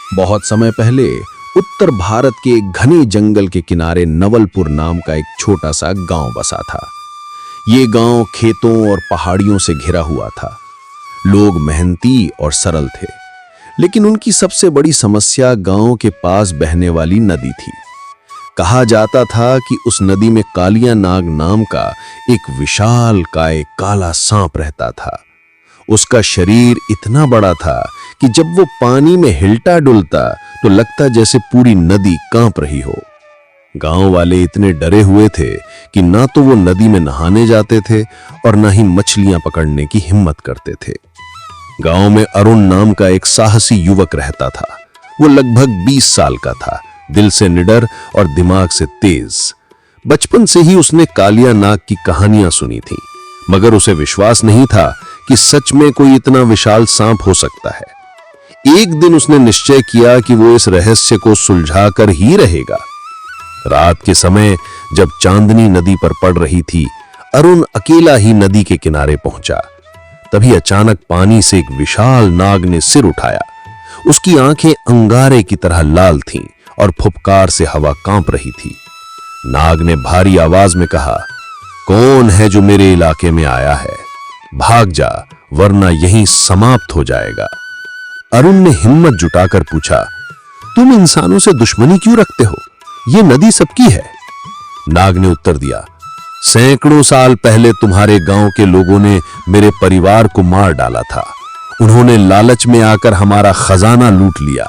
बहुत समय पहले उत्तर भारत के एक घने जंगल के किनारे नवलपुर नाम का एक छोटा सा गांव बसा था। ये गांव खेतों और पहाड़ियों से घिरा हुआ था। लोग मेहनती और सरल थे, लेकिन उनकी सबसे बड़ी समस्या गांव के पास बहने वाली नदी थी। कहा जाता था कि उस नदी में कालिया नाग नाम का एक विशालकाय काला सांप रहता था। उसका शरीर इतना बड़ा था कि जब वो पानी में हिलता डुलता तो लगता जैसे पूरी नदी कांप रही हो। गांव वाले इतने डरे हुए थे कि ना तो वो नदी में नहाने जाते थे और ना ही मछलियां पकड़ने की हिम्मत करते थे। गांव में अरुण नाम का एक साहसी युवक रहता था। वो लगभग 20 साल का था, दिल से निडर और दिमाग से तेज। बचपन से ही उसने कालिया नाग की कहानियां सुनी थी, मगर उसे विश्वास नहीं था कि सच में कोई इतना विशाल सांप हो सकता है। एक दिन उसने निश्चय किया कि वो इस रहस्य को सुलझाकर ही रहेगा। रात के समय जब चांदनी नदी पर पड़ रही थी, अरुण अकेला ही नदी के किनारे पहुंचा। तभी अचानक पानी से एक विशाल नाग ने सिर उठाया। उसकी आंखें अंगारे की तरह लाल थीं और फुफकार से हवा कांप रही थी। नाग ने भारी आवाज में कहा, कौन है जो मेरे इलाके में आया है? भाग जा, वरना यहीं समाप्त हो जाएगा। अरुण ने हिम्मत जुटाकर पूछा, तुम इंसानों से दुश्मनी क्यों रखते हो? ये नदी सबकी है। नाग ने उत्तर दिया, सैकड़ों साल पहले तुम्हारे गांव के लोगों ने मेरे परिवार को मार डाला था। उन्होंने लालच में आकर हमारा खजाना लूट लिया।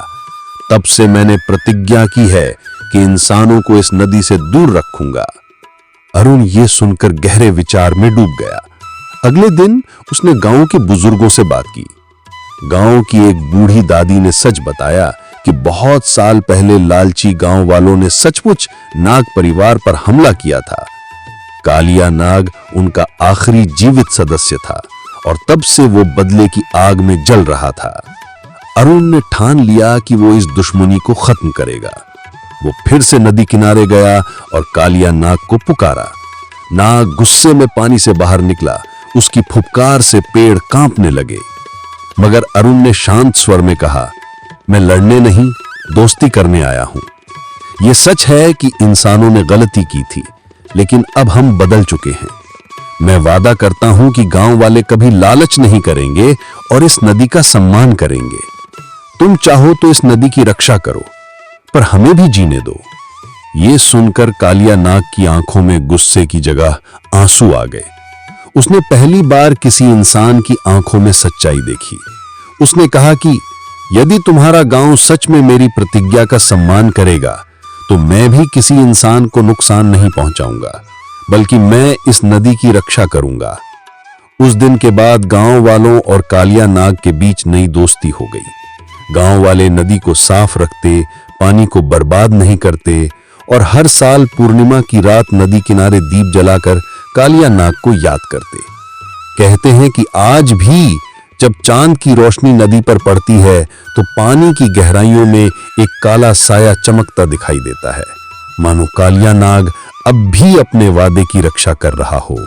तब से मैंने प्रतिज्ञा की है कि इंसानों को इस नदी से दूर रखूंगा। अरुण ये सुनकर गहरे विचार में डूब गया। अगले दिन उसने गांव के बुजुर्गों से बात की। गांव की एक बूढ़ी दादी ने सच बताया कि बहुत साल पहले लालची गांव वालों ने सचमुच नाग परिवार पर हमला किया था। कालिया नाग उनका आखिरी जीवित सदस्य था और तब से वो बदले की आग में जल रहा था। अरुण ने ठान लिया कि वो इस दुश्मनी को खत्म करेगा। वो फिर से नदी किनारे गया और कालिया नाग को पुकारा। नाग गुस्से में पानी से बाहर निकला। उसकी फुफकार से पेड़ कांपने लगे, मगर अरुण ने शांत स्वर में कहा, मैं लड़ने नहीं, दोस्ती करने आया हूं। यह सच है कि इंसानों ने गलती की थी, लेकिन अब हम बदल चुके हैं। मैं वादा करता हूं कि गांव वाले कभी लालच नहीं करेंगे और इस नदी का सम्मान करेंगे। तुम चाहो तो इस नदी की रक्षा करो, पर हमें भी जीने दो। यह सुनकर कालिया नाग की आंखों में गुस्से की जगह आंसू आ गए। उसने पहली बार किसी इंसान की आंखों में सच्चाई देखी। उसने कहा कि यदि तुम्हारा गांव सच में मेरी प्रतिज्ञा का सम्मान करेगा, तो मैं भी किसी इंसान को नुकसान नहीं पहुंचाऊंगा, बल्कि मैं इस नदी की रक्षा करूंगा। उस दिन के बाद गांव वालों और कालिया नाग के बीच नई दोस्ती हो गई। गांव वाले नदी को साफ रखते, पानी को बर्बाद नहीं करते और हर साल पूर्णिमा की रात नदी किनारे दीप जलाकर कालिया नाग को याद करते। कहते हैं कि आज भी जब चांद की रोशनी नदी पर पड़ती है तो पानी की गहराइयों में एक काला साया चमकता दिखाई देता है, मानो कालिया नाग अब भी अपने वादे की रक्षा कर रहा हो।